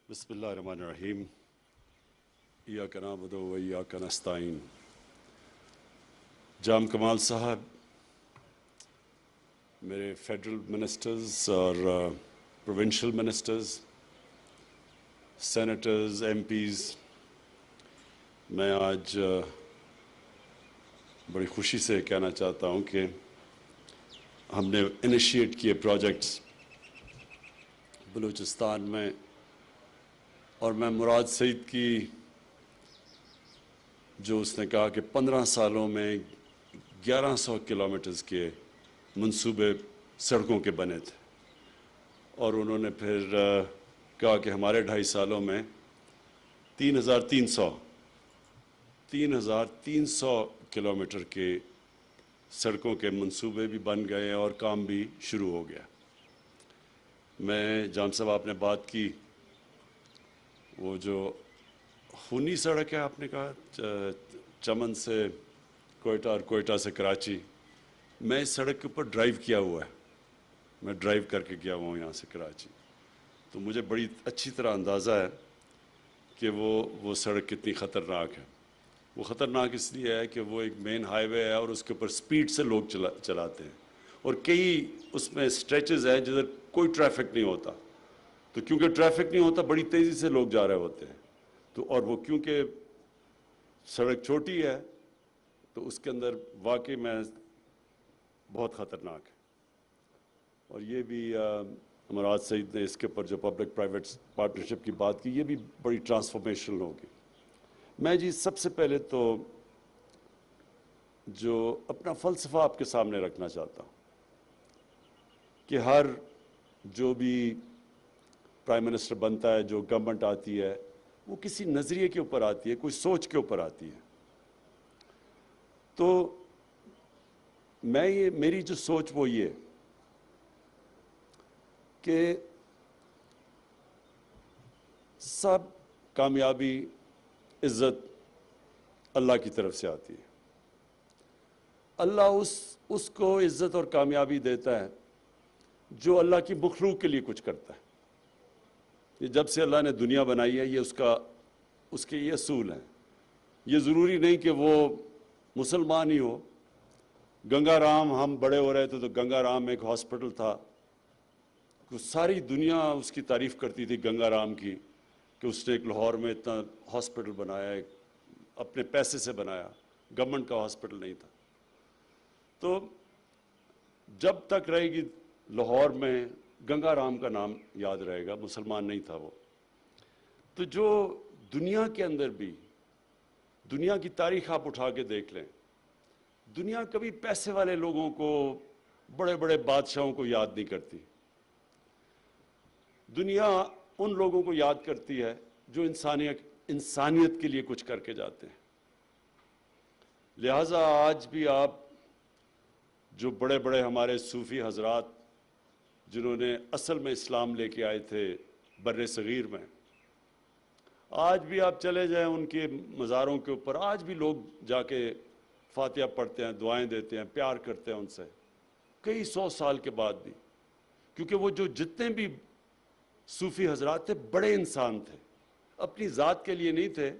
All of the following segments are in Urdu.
بسم اللہ الرحمن الرحیم ایاک نعبد و ایاک نستعین. جام کمال صاحب، میرے فیڈرل منسٹرز اور provincial ministers, senators, MPs, میں آج بڑی خوشی سے کہنا چاہتا ہوں کہ ہم نے انیشیٹ کیے پروجیکٹس بلوچستان میں، اور میں مراد سعید کی جو اس نے کہا کہ 15 سالوں میں 1100 کلومیٹرز کے منصوبے سڑکوں کے بنے تھے، اور انہوں نے پھر کہا کہ ہمارے 2.5 سالوں میں 3,300 کلومیٹر کے سڑکوں کے منصوبے بھی بن گئے اور کام بھی شروع ہو گیا. میں جام صاحب، آپ نے بات کی وہ جو خونی سڑک ہے، آپ نے کہا چمن سے کوئٹہ اور کوئٹہ سے کراچی، میں اس سڑک کے اوپر ڈرائیو کیا ہوا ہے. میں ڈرائیو کر کے گیا ہوا ہوں یہاں سے کراچی، تو مجھے بڑی اچھی طرح اندازہ ہے کہ وہ سڑک کتنی خطرناک ہے. وہ خطرناک اس لیے ہے کہ وہ ایک مین ہائی وے ہے اور اس کے اوپر سپیڈ سے لوگ چلاتے ہیں، اور کئی اس میں سٹریچز ہیں جدھر کوئی ٹریفک نہیں ہوتا. تو کیونکہ ٹریفک نہیں ہوتا، بڑی تیزی سے لوگ جا رہے ہوتے ہیں. تو اور وہ کیونکہ سڑک چھوٹی ہے تو اس کے اندر واقعی میں بہت خطرناک ہے. اور یہ بھی مراد سعید نے اس کے اوپر جو پبلک پرائیویٹ پارٹنرشپ کی بات کی، یہ بھی بڑی ٹرانسفارمیشنل ہوگی. میں جی سب سے پہلے تو جو اپنا فلسفہ آپ کے سامنے رکھنا چاہتا ہوں کہ ہر جو بھی پرائم منسٹر بنتا ہے، جو گورنمنٹ آتی ہے، وہ کسی نظریے کے اوپر آتی ہے، کوئی سوچ کے اوپر آتی ہے. تو میری جو سوچ وہ یہ کہ سب کامیابی، عزت اللہ کی طرف سے آتی ہے. اللہ اس کو عزت اور کامیابی دیتا ہے جو اللہ کی مخلوق کے لیے کچھ کرتا ہے. یہ جب سے اللہ نے دنیا بنائی ہے، یہ اس کے یہ اصول ہیں. یہ ضروری نہیں کہ وہ مسلمان ہی ہو. گنگا رام، ہم بڑے ہو رہے تھے تو گنگا رام ایک ہاسپٹل تھا، ساری دنیا اس کی تعریف کرتی تھی گنگا رام کی کہ اس نے ایک لاہور میں اتنا ہاسپٹل بنایا، اپنے پیسے سے بنایا، گورنمنٹ کا ہاسپٹل نہیں تھا. تو جب تک رہے گی لاہور میں گنگا رام کا نام یاد رہے گا، مسلمان نہیں تھا وہ. تو جو دنیا کے اندر بھی، دنیا کی تاریخ آپ اٹھا کے دیکھ لیں، دنیا کبھی پیسے والے لوگوں کو، بڑے بڑے بادشاہوں کو یاد نہیں کرتی. دنیا ان لوگوں کو یاد کرتی ہے جو انسانیت کے لیے کچھ کر کے جاتے ہیں. لہٰذا آج بھی آپ جو بڑے بڑے ہمارے صوفی حضرات جنہوں نے اصل میں اسلام لے کے آئے تھے بر صغیر میں، آج بھی آپ چلے جائیں ان کے مزاروں کے اوپر، آج بھی لوگ جا کے فاتحہ پڑھتے ہیں، دعائیں دیتے ہیں، پیار کرتے ہیں ان سے، کئی 100 سال کے بعد بھی. کیونکہ وہ جو جتنے بھی صوفی حضرات تھے، بڑے انسان تھے، اپنی ذات کے لیے نہیں تھے،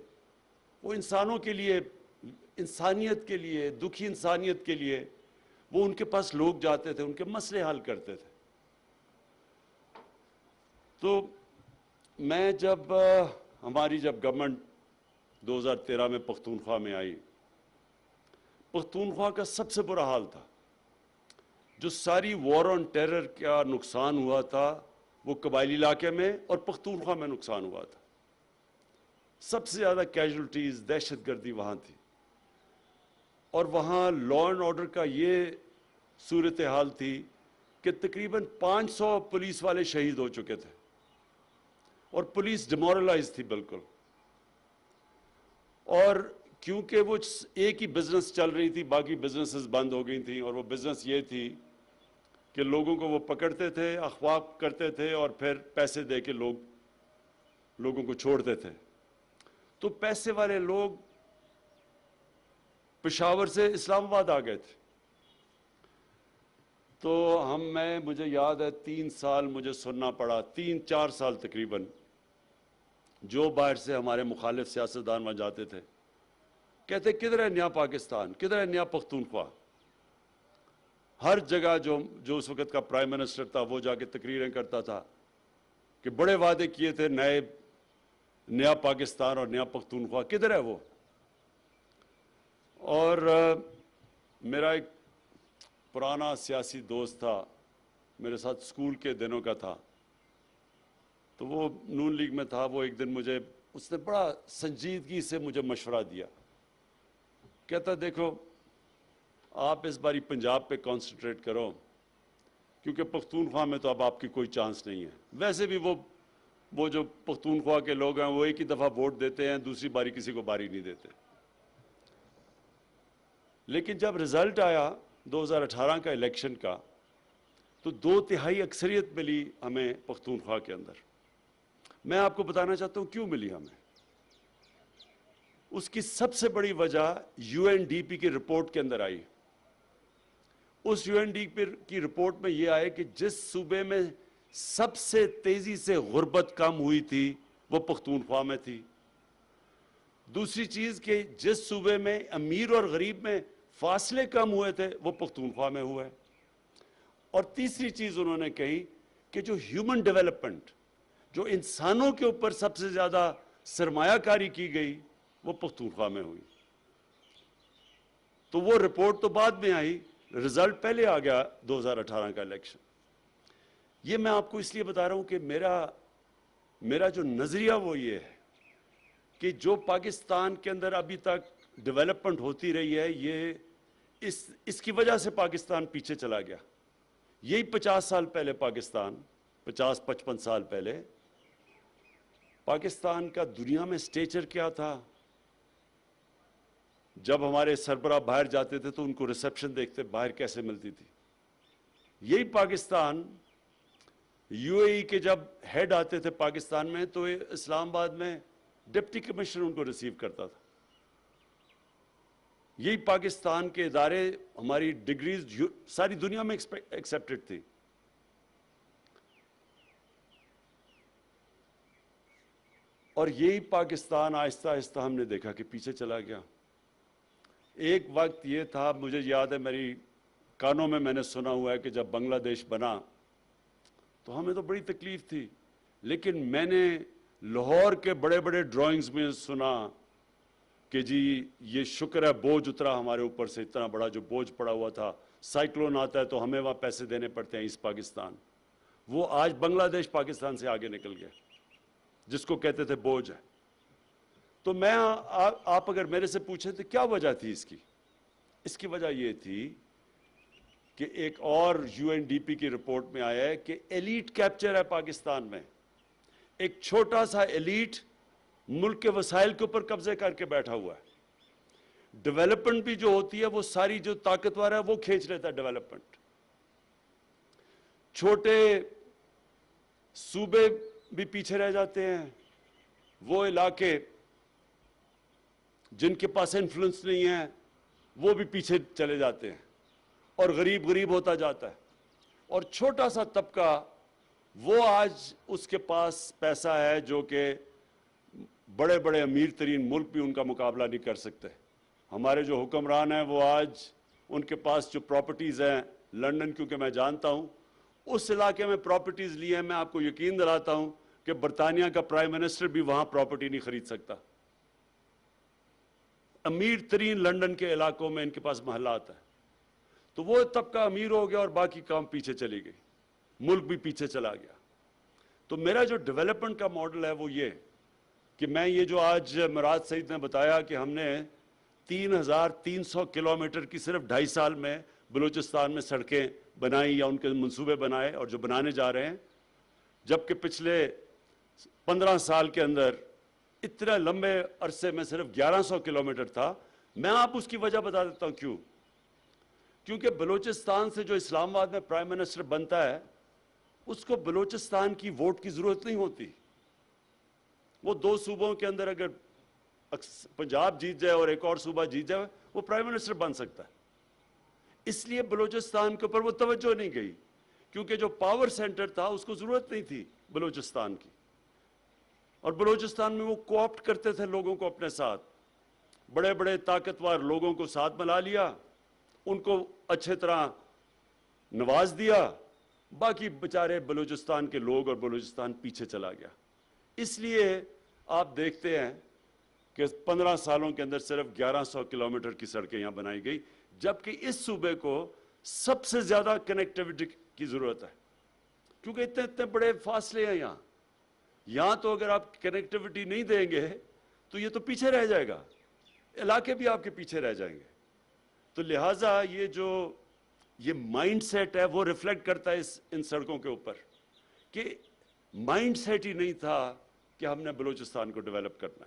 وہ انسانوں کے لیے، انسانیت کے لیے، دکھی انسانیت کے لیے وہ ان کے پاس لوگ جاتے تھے، ان کے مسئلے حل کرتے تھے. تو میں ہماری جب گورنمنٹ 2013 میں پختونخوا میں آئی، پختونخوا کا سب سے برا حال تھا. جو ساری وار آن ٹیرر کا نقصان ہوا تھا وہ قبائلی علاقے میں اور پختونخوا میں نقصان ہوا تھا. سب سے زیادہ کیجولٹیز، دہشت گردی وہاں تھی، اور وہاں لا اینڈ آرڈر کا یہ صورتحال تھی کہ تقریباً 500 پولیس والے شہید ہو چکے تھے، اور پولیس ڈیمورلائز تھی بالکل. اور کیونکہ وہ ایک ہی بزنس چل رہی تھی، باقی بزنسز بند ہو گئی تھیں، اور وہ بزنس یہ تھی کہ لوگوں کو وہ پکڑتے تھے، اغوا کرتے تھے، اور پھر پیسے دے کے لوگوں کو چھوڑتے تھے. تو پیسے والے لوگ پشاور سے اسلام آباد آ گئے تھے. تو مجھے یاد ہے 3 سال مجھے سننا پڑا، 3-4 سال تقریباً، جو باہر سے ہمارے مخالف سیاستدان وہاں جاتے تھے، کہتے کدھر ہے نیا پاکستان، کدھر ہے نیا پختونخوا؟ ہر جگہ جو اس وقت کا پرائم منسٹر تھا وہ جا کے تقریریں کرتا تھا کہ بڑے وعدے کیے تھے نیا پاکستان اور نیا پختونخوا، کدھر ہے وہ؟ اور میرا ایک پرانا سیاسی دوست تھا، میرے ساتھ اسکول کے دنوں کا تھا، تو وہ نون لیگ میں تھا. وہ ایک دن اس نے بڑا سنجیدگی سے مجھے مشورہ دیا. کہتا دیکھو آپ اس باری پنجاب پہ کانسنٹریٹ کرو، کیونکہ پختونخوا میں تو اب آپ کی کوئی چانس نہیں ہے. ویسے بھی وہ جو پختونخوا کے لوگ ہیں وہ ایک ہی دفعہ ووٹ دیتے ہیں، دوسری باری کسی کو باری نہیں دیتے. لیکن جب رزلٹ آیا 2018 کا الیکشن کا تو 2/3 اکثریت ملی ہمیں پختونخوا کے اندر. میں آپ کو بتانا چاہتا ہوں کیوں ملی ہمیں. اس کی سب سے بڑی وجہ UNDP کی رپورٹ کے اندر آئی. اس UNDP کی رپورٹ میں یہ آئے کہ جس صوبے میں سب سے تیزی سے غربت کم ہوئی تھی وہ پختونخوا میں تھی. دوسری چیز کہ جس صوبے میں امیر اور غریب میں فاصلے کم ہوئے تھے وہ پختونخوا میں ہوئے. اور تیسری چیز انہوں نے کہی کہ جو ہیومن ڈیولپمنٹ، جو انسانوں کے اوپر سب سے زیادہ سرمایہ کاری کی گئی وہ پختونخوا میں ہوئی. تو وہ رپورٹ تو بعد میں آئی، رزلٹ پہلے آ گیا 2018 کا الیکشن. یہ میں آپ کو اس لیے بتا رہا ہوں کہ میرا جو نظریہ وہ یہ ہے کہ جو پاکستان کے اندر ابھی تک ڈیولپمنٹ ہوتی رہی ہے، یہ اس کی وجہ سے پاکستان پیچھے چلا گیا. یہی 50 سال پہلے پاکستان، 50-55 سال پہلے پاکستان کا دنیا میں سٹیچر کیا تھا. جب ہمارے سربراہ باہر جاتے تھے تو ان کو ریسپشن دیکھتے باہر کیسے ملتی تھی. یہی پاکستان UAE کے جب ہیڈ آتے تھے پاکستان میں تو اسلام آباد میں ڈپٹی کمشنر ان کو ریسیو کرتا تھا. یہی پاکستان کے ادارے، ہماری ڈگریز ساری دنیا میں ایکسیپٹڈ تھی. اور یہی پاکستان آہستہ آہستہ ہم نے دیکھا کہ پیچھے چلا گیا. ایک وقت یہ تھا، مجھے یاد ہے میری کانوں میں نے سنا ہوا ہے کہ جب بنگلہ دیش بنا تو ہمیں تو بڑی تکلیف تھی، لیکن میں نے لاہور کے بڑے بڑے ڈرائنگز میں سنا کہ جی یہ شکر ہے بوجھ اترا ہمارے اوپر سے، اتنا بڑا جو بوجھ پڑا ہوا تھا، سائیکلون آتا ہے تو ہمیں وہاں پیسے دینے پڑتے ہیں ایسٹ پاکستان. وہ آج بنگلہ دیش پاکستان سے آگے نکل گیا، جس کو کہتے تھے بوجھ ہے. تو آپ اگر میرے سے پوچھیں تو کیا وجہ تھی اس کی وجہ یہ تھی کہ ایک اور UNDP کی رپورٹ میں آیا ہے کہ ایلیٹ کیپچر ہے پاکستان میں. ایک چھوٹا سا ایلیٹ ملک کے وسائل کے اوپر قبضے کر کے بیٹھا ہوا ہے. ڈیولپمنٹ بھی جو ہوتی ہے وہ ساری جو طاقتور ہے وہ کھینچ لیتا ہے ڈیولپمنٹ. چھوٹے صوبے بھی پیچھے رہ جاتے ہیں، وہ علاقے جن کے پاس انفلوئنس نہیں ہے وہ بھی پیچھے چلے جاتے ہیں اور غریب ہوتا جاتا ہے. اور چھوٹا سا طبقہ وہ آج اس کے پاس پیسہ ہے جو کہ بڑے بڑے امیر ترین ملک بھی ان کا مقابلہ نہیں کر سکتے. ہمارے جو حکمران ہیں وہ آج ان کے پاس جو پراپرٹیز ہیں، لنڈن کیونکہ میں جانتا ہوں اس علاقے میں پراپرٹیز لی ہیں، میں آپ کو یقین دلاتا ہوں کہ برطانیہ کا پرائم منسٹر بھی وہاں پراپرٹی نہیں خرید سکتا. امیر ترین لنڈن کے علاقوں میں ان کے پاس محلات ہیں. تو وہ طبقہ امیر ہو گیا اور باقی کام پیچھے چلی گئی، ملک بھی پیچھے چلا گیا. تو میرا جو ڈیولپمنٹ کا ماڈل ہے وہ یہ کہ میں یہ جو آج مراد سعید نے بتایا کہ ہم نے 3,300 کلومیٹر کی صرف 2.5 سال میں بلوچستان میں سڑکیں بنائی یا ان کے منصوبے بنائے اور جو بنانے جا رہے ہیں، جبکہ پچھلے 15 سال کے اندر اتنے لمبے عرصے میں صرف 1100 کلومیٹر تھا. میں آپ اس کی وجہ بتا دیتا ہوں کیوں. کیونکہ بلوچستان سے جو اسلام آباد میں پرائم منسٹر بنتا ہے اس کو بلوچستان کی ووٹ کی ضرورت نہیں ہوتی. وہ 2 صوبوں کے اندر اگر پنجاب جیت جائے اور ایک اور صوبہ جیت جائے وہ پرائم منسٹر بن سکتا ہے. اس لیے بلوچستان کے اوپر وہ توجہ نہیں گئی، کیونکہ جو پاور سینٹر تھا اس کو ضرورت نہیں تھی بلوچستان کی. اور بلوچستان میں وہ کوآپٹ کرتے تھے لوگوں کو اپنے ساتھ، بڑے بڑے طاقتور لوگوں کو ساتھ ملا لیا، ان کو اچھے طرح نواز دیا، باقی بیچارے بلوچستان کے لوگ اور بلوچستان پیچھے چلا گیا۔ اس لیے آپ دیکھتے ہیں کہ 15 سالوں کے اندر صرف 1100 کلومیٹر کی سڑکیں یہاں بنائی گئی، جبکہ اس صوبے کو سب سے زیادہ کنیکٹیوٹی کی ضرورت ہے، کیونکہ اتنے بڑے فاصلے ہیں یہاں تو اگر آپ کنیکٹیوٹی نہیں دیں گے تو یہ تو پیچھے رہ جائے گا، علاقے بھی آپ کے پیچھے رہ جائیں گے۔ تو لہٰذا یہ مائنڈ سیٹ ہے، وہ ریفلیکٹ کرتا ہے ان سڑکوں کے اوپر، کہ مائنڈ سیٹ ہی نہیں تھا کہ ہم نے بلوچستان کو ڈیولپ کرنا۔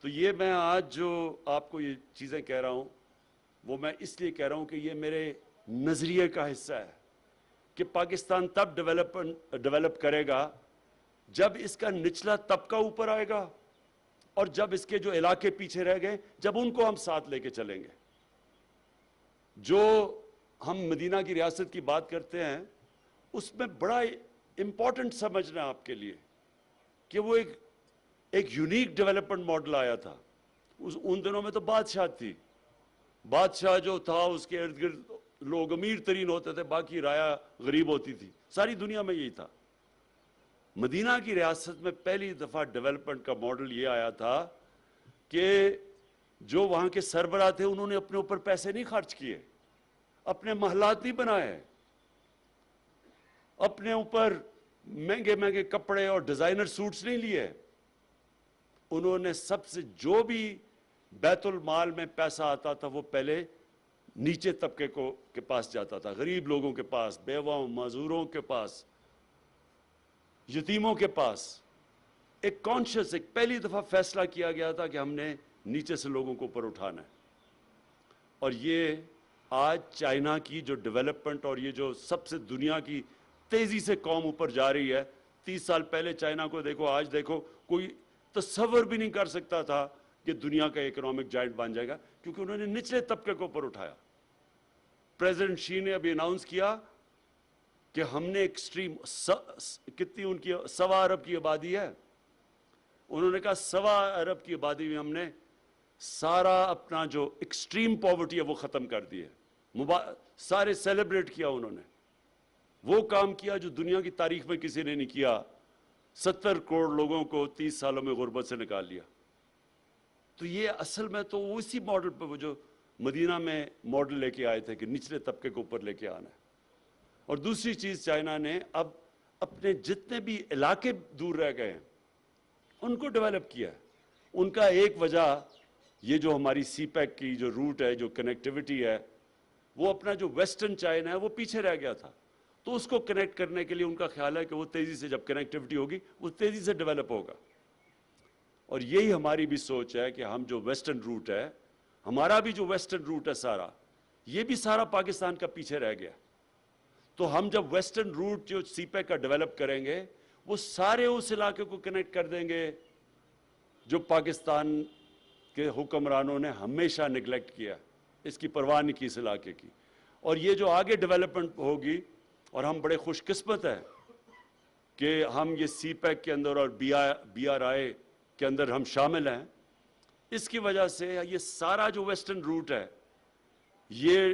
تو یہ میں آج جو آپ کو یہ چیزیں کہہ رہا ہوں وہ میں اس لیے کہہ رہا ہوں کہ یہ میرے نظریے کا حصہ ہے کہ پاکستان تب ڈیولپ کرے گا جب اس کا نچلا طبقہ اوپر آئے گا، اور جب اس کے جو علاقے پیچھے رہ گئے جب ان کو ہم ساتھ لے کے چلیں گے۔ جو ہم مدینہ کی ریاست کی بات کرتے ہیں اس میں بڑا امپورٹنٹ سمجھنا آپ کے لیے کہ وہ ایک یونیک ڈیولپمنٹ ماڈل آیا تھا۔ ان دنوں میں تو بادشاہ تھی، بادشاہ جو تھا اس کے ارد گرد لوگ امیر ترین ہوتے تھے، باقی رعایا غریب ہوتی تھی، ساری دنیا میں یہی تھا۔ مدینہ کی ریاست میں پہلی دفعہ ڈیولپمنٹ کا ماڈل یہ آیا تھا کہ جو وہاں کے سربراہ تھے انہوں نے اپنے اوپر پیسے نہیں خرچ کیے، اپنے محلات نہیں بنائے، اپنے اوپر مہنگے مہنگے کپڑے اور ڈیزائنر سوٹس نہیں لیے، انہوں نے سب سے جو بھی بیت المال میں پیسہ آتا تھا وہ پہلے نیچے طبقے کے پاس جاتا تھا، غریب لوگوں کے پاس، بیواؤں، معذوروں کے پاس، یتیموں کے پاس۔ ایک کانشیس، ایک پہلی دفعہ فیصلہ کیا گیا تھا کہ ہم نے نیچے سے لوگوں کو اوپر اٹھانا ہے۔ اور یہ آج چائنا کی جو ڈیولپمنٹ اور یہ جو سب سے دنیا کی تیزی سے قوم اوپر جا رہی ہے، 30 سال پہلے چائنا کو دیکھو، آج دیکھو، کوئی تصور بھی نہیں کر سکتا تھا کہ دنیا کا اکنامک جائنٹ بن جائے گا، کیونکہ انہوں نے نچلے طبقے کو اوپر اٹھایا۔ پریزیڈنٹ شی نے ابھی اناؤنس کیا کہ ہم نے ایکسٹریم، کتنی ان کی 1.25 ارب کی آبادی ہے، انہوں نے کہا 1.25 ارب کی آبادی میں ہم نے سارا اپنا جو ایکسٹریم پاورٹی ہے وہ ختم کر دی ہے، سارے سیلیبریٹ کیا انہوں نے، وہ کام کیا جو دنیا کی تاریخ میں کسی نے نہیں کیا، 70 کروڑ لوگوں کو 30 سالوں میں غربت سے نکال لیا۔ تو یہ اصل میں تو اسی ماڈل پہ وہ جو مدینہ میں ماڈل لے کے آئے تھے کہ نچلے طبقے کو اوپر لے کے آنا ہے۔ اور دوسری چیز، چائنا نے اب اپنے جتنے بھی علاقے دور رہ گئے ہیں ان کو ڈیولپ کیا ہے۔ ان کا ایک وجہ یہ جو ہماری سی پیک کی جو روٹ ہے، جو کنیکٹیوٹی ہے، وہ اپنا جو ویسٹرن چائنا ہے وہ پیچھے رہ گیا تھا، تو اس کو کنیکٹ کرنے کے لیے ان کا خیال ہے کہ وہ تیزی سے، جب کنیکٹیوٹی ہوگی وہ تیزی سے ڈیولپ ہوگا۔ اور یہی ہماری بھی سوچ ہے کہ ہم جو ویسٹرن روٹ ہے، ہمارا بھی جو ویسٹرن روٹ ہے سارا، یہ بھی سارا پاکستان کا پیچھے رہ گیا۔ تو ہم جب ویسٹرن روٹ جو سی پیک کا ڈیولپ کریں گے وہ سارے اس علاقے کو کنیکٹ کر دیں گے جو پاکستان کے حکمرانوں نے ہمیشہ نگلیکٹ کیا، اس کی پرواہ نہیں کی اس علاقے کی۔ اور یہ جو آگے ڈیولپمنٹ ہوگی، اور ہم بڑے خوش قسمت ہیں کہ ہم یہ سی پیک کے اندر اور بی آر آئی کے اندر ہم شامل ہیں، اس کی وجہ سے یہ سارا جو ویسٹرن روٹ ہے، یہ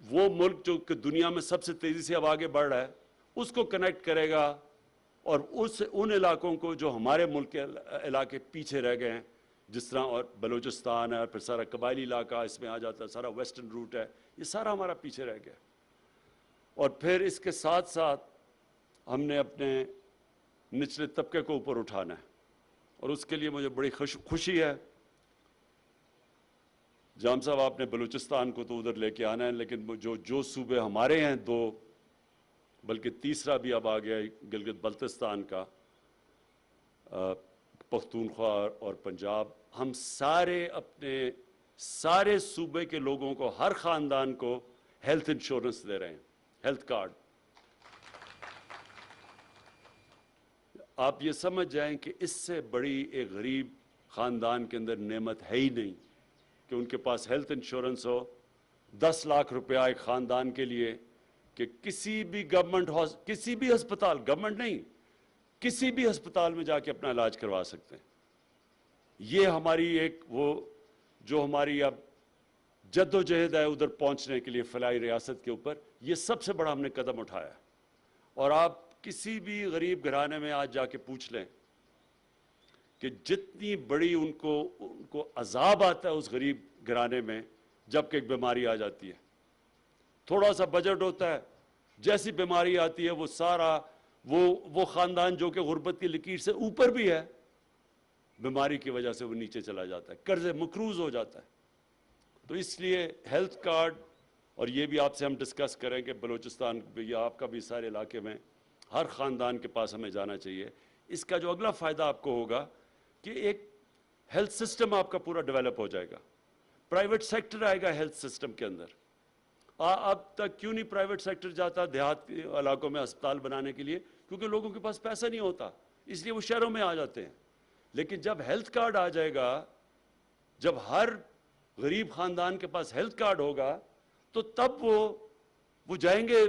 وہ ملک جو کہ دنیا میں سب سے تیزی سے اب آگے بڑھ رہا ہے اس کو کنیکٹ کرے گا، اور ان علاقوں کو جو ہمارے ملک کے علاقے پیچھے رہ گئے ہیں، جس طرح اور بلوچستان ہے، پھر سارا قبائلی علاقہ اس میں آ جاتا ہے، سارا ویسٹرن روٹ ہے، یہ سارا ہمارا پیچھے رہ گیا۔ اور پھر اس کے ساتھ ساتھ ہم نے اپنے نچلے طبقے کو اوپر اٹھانا ہے، اور اس کے لیے مجھے بڑی خوشی ہے۔ جام صاحب، آپ نے بلوچستان کو تو ادھر لے کے آنا ہے، لیکن جو صوبے ہمارے ہیں دو، بلکہ تیسرا بھی اب آ گیا گلگت بلتستان کا، پختونخوا اور پنجاب، ہم سارے اپنے سارے صوبے کے لوگوں کو، ہر خاندان کو ہیلتھ انشورنس دے رہے ہیں، ہیلتھ کارڈ۔ آپ یہ سمجھ جائیں کہ اس سے بڑی ایک غریب خاندان کے اندر نعمت ہے ہی نہیں کہ ان کے پاس ہیلتھ انشورنس ہو۔ 10 لاکھ روپیہ ایک خاندان کے لیے کہ کسی بھی گورنمنٹ کسی بھی ہسپتال، گورنمنٹ نہیں، کسی بھی ہسپتال میں جا کے اپنا علاج کروا سکتے ہیں. یہ ہماری ایک وہ جو ہماری اب جد و جہد ہے ادھر پہنچنے کے لیے فلاحی ریاست کے اوپر، یہ سب سے بڑا ہم نے قدم اٹھایا. اور آپ کسی بھی غریب گھرانے میں آج جا کے پوچھ لیں کہ جتنی بڑی ان کو عذاب آتا ہے اس غریب گھرانے میں جب کہ ایک بیماری آ جاتی ہے. تھوڑا سا بجٹ ہوتا ہے، جیسی بیماری آتی ہے وہ سارا وہ خاندان جو کہ غربت کی لکیر سے اوپر بھی ہے، بیماری کی وجہ سے وہ نیچے چلا جاتا ہے، قرض مقروض ہو جاتا ہے. تو اس لیے ہیلتھ کارڈ، اور یہ بھی آپ سے ہم ڈسکس کریں کہ بلوچستان یا آپ کا بھی سارے علاقے میں ہر خاندان کے پاس ہمیں جانا چاہیے. اس کا جو اگلا فائدہ آپ کو ہوگا کہ ایک ہیلتھ سسٹم آپ کا پورا ڈیولپ ہو جائے گا. پرائیویٹ سیکٹر آئے گا ہیلتھ سسٹم کے اندر. اب تک کیوں نہیں پرائیویٹ سیکٹر جاتا دیہات علاقوں میں ہسپتال بنانے کے لیے؟ کیونکہ لوگوں کے پاس پیسہ نہیں ہوتا، اس لیے وہ شہروں میں آ جاتے ہیں. لیکن جب ہیلتھ کارڈ آ جائے گا، جب ہر غریب خاندان کے پاس ہیلتھ کارڈ ہوگا، تو تب وہ جائیں گے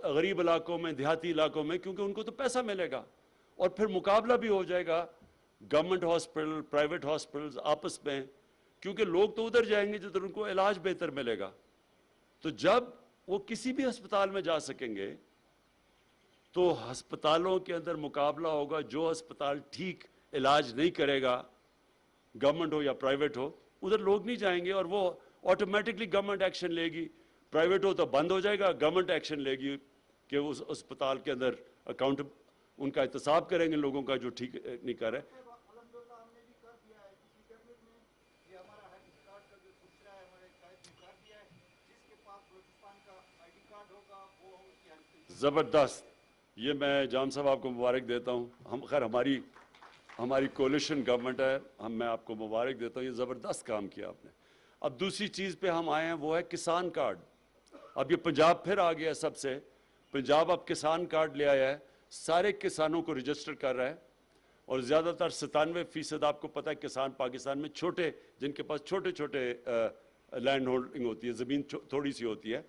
غریب علاقوں میں، دیہاتی علاقوں میں، کیونکہ ان کو تو پیسہ ملے گا. اور پھر مقابلہ بھی ہو جائے گا گورنمنٹ ہاسپٹل پرائیویٹ ہاسپٹلز آپس میں، کیونکہ لوگ تو ادھر جائیں گے جدھر ان کو علاج بہتر ملے گا. تو جب وہ کسی بھی ہسپتال میں جا سکیں گے تو ہسپتالوں کے اندر مقابلہ ہوگا. جو ہسپتال ٹھیک علاج نہیں کرے گا، گورنمنٹ ہو یا پرائیویٹ ہو، ادھر لوگ نہیں جائیں گے، اور وہ آٹومیٹکلی گورنمنٹ ایکشن لے گی. پرائیویٹ ہو تو بند ہو جائے گا، گورنمنٹ ایکشن لے گی کہ اس ہسپتال کے اندر اکاؤنٹ ان کا احتساب کریں گے لوگوں کا جو ٹھیک نہیں کر رہے. الحمدللہ ہم نے بھی کر دیا ہے کسی ٹیبلٹ میں. یہ ہمارا ہیلتھ کارڈ کا جو سلسلہ ہے ہمارے قائد نے کر دیا ہے. جس کے پاس بلوچستان کا آئی ڈی کارڈ ہوگا وہ اس کی ہیلتھ. زبردست. یہ میں جان صاحب آپ کو مبارک دیتا ہوں. خیر ہماری کولیشن گورنمنٹ ہے، میں آپ کو مبارک دیتا ہوں. یہ زبردست کام کیا آپ نے. اب دوسری چیز پہ ہم آئے ہیں، وہ ہے کسان کارڈ. اب یہ پنجاب پھر آ گیا سب سے. پنجاب اب کسان کارڈ لے آیا ہے، سارے کسانوں کو رجسٹر کر رہا ہے. اور زیادہ تر 97% آپ کو پتہ ہے کسان پاکستان میں چھوٹے، جن کے پاس چھوٹے لینڈ ہولڈنگ ہوتی ہے، زمین تھوڑی سی ہوتی ہے،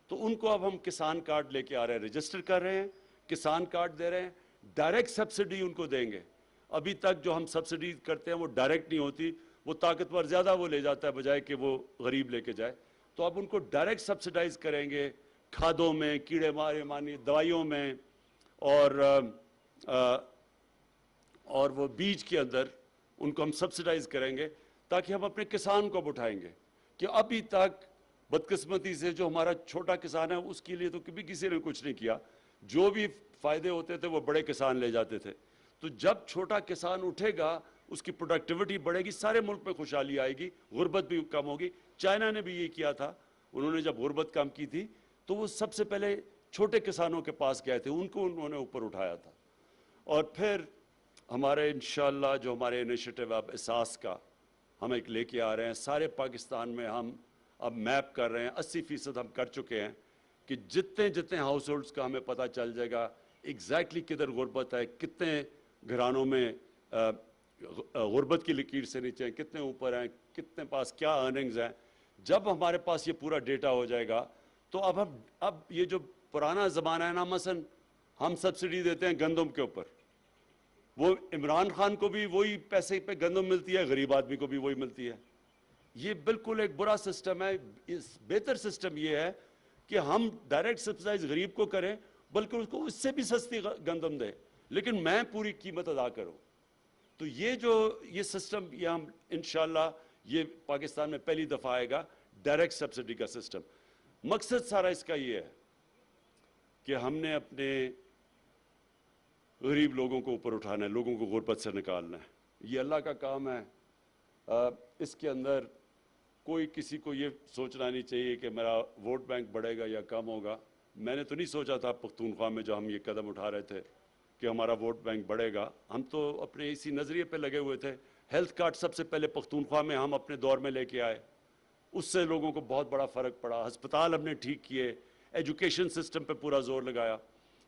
تو ان کو اب ہم کسان کارڈ لے کے آ رہے ہیں، رجسٹر کر رہے ہیں، کسان کارڈ دے رہے ہیں. ڈائریکٹ سبسڈی ان کو دیں گے. ابھی تک جو ہم سبسڈی کرتے ہیں وہ ڈائریکٹ نہیں ہوتی، وہ طاقتور زیادہ وہ لے جاتا ہے بجائے کہ وہ غریب لے کے جائے. تو اب ان کو ڈائریکٹ سبسڈائز کریں گے، کھادوں میں، کیڑے مارے دوائیوں میں، اور وہ بیج کے اندر ان کو ہم سبسڈائز کریں گے، تاکہ ہم اپنے کسان کو اٹھائیں گے. کہ ابھی تک بدقسمتی سے جو ہمارا چھوٹا کسان ہے اس کے لیے تو کبھی کسی نے کچھ نہیں کیا. جو بھی فائدے ہوتے تھے وہ بڑے کسان لے جاتے تھے. تو جب چھوٹا کسان اٹھے گا، اس کی پروڈکٹیوٹی بڑھے گی، سارے ملک میں خوشحالی آئے گی، غربت بھی کم ہوگی. چائنا نے بھی یہ کیا تھا. انہوں نے جب غربت کم کی تھی تو وہ سب سے پہلے چھوٹے کسانوں کے پاس گئے تھے، ان کو انہوں نے اوپر اٹھایا تھا. اور پھر ہمارے انشاءاللہ جو ہمارے انیشیٹو اب اساس کا ہم ایک لے کے آ رہے ہیں، سارے پاکستان میں ہم اب میپ کر رہے ہیں. 80% ہم کر چکے ہیں کہ جتنے ہاؤس ہولڈز کا ہمیں پتہ چل جائے گا ایگزیکٹلی کدھر غربت ہے، کتنے گھرانوں میں غربت کی لکیر سے نیچے ہیں، کتنے اوپر ہیں، کتنے پاس کیا ارننگز ہیں. جب ہمارے پاس یہ پورا ڈیٹا ہو جائے گا تو اب یہ جو پرانا زمانہ ہے نا، مثلا ہم سبسڈی دیتے ہیں گندم کے اوپر، وہ عمران خان کو بھی وہی پیسے پہ گندم ملتی ہے، غریب آدمی کو بھی وہی ملتی ہے. یہ بالکل ایک برا سسٹم ہے. بہتر سسٹم یہ ہے کہ ہم ڈائریکٹ سبسڈائز غریب کو کریں، بلکہ اس کو اس سے بھی سستی گندم دیں، لیکن میں پوری قیمت ادا کروں. تو یہ سسٹم یہ ہم انشاءاللہ یہ پاکستان میں پہلی دفعہ آئے گا، ڈائریکٹ سبسڈی کا سسٹم. مقصد سارا اس کا یہ ہے کہ ہم نے اپنے غریب لوگوں کو اوپر اٹھانا ہے، لوگوں کو غربت سے نکالنا ہے. یہ اللہ کا کام ہے. اس کے اندر کوئی کسی کو یہ سوچنا نہیں چاہیے کہ میرا ووٹ بینک بڑھے گا یا کم ہوگا. میں نے تو نہیں سوچا تھا پختونخوا میں جو ہم یہ قدم اٹھا رہے تھے کہ ہمارا ووٹ بینک بڑھے گا. ہم تو اپنے اسی نظریے پہ لگے ہوئے تھے. ہیلتھ کارڈ سب سے پہلے پختونخوا میں ہم اپنے دور میں لے کے آئے، اس سے لوگوں کو بہت بڑا فرق پڑا. ہسپتال ہم نے ٹھیک کیے، ایجوکیشن سسٹم پہ پورا زور لگایا،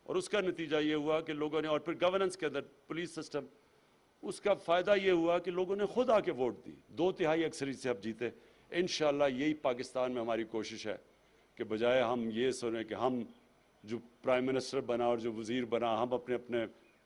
اور اس کا نتیجہ یہ ہوا کہ لوگوں نے، اور پھر گورننس کے اندر پولیس سسٹم، اس کا فائدہ یہ ہوا کہ لوگوں نے خود آ کے ووٹ دی. 2/3 اکثریت سے اب جیتے. انشاءاللہ یہی پاکستان میں ہماری کوشش ہے کہ بجائے ہم یہ سنیں کہ ہم جو پرائم منسٹر بنا اور جو وزیر بنا، ہم اپنے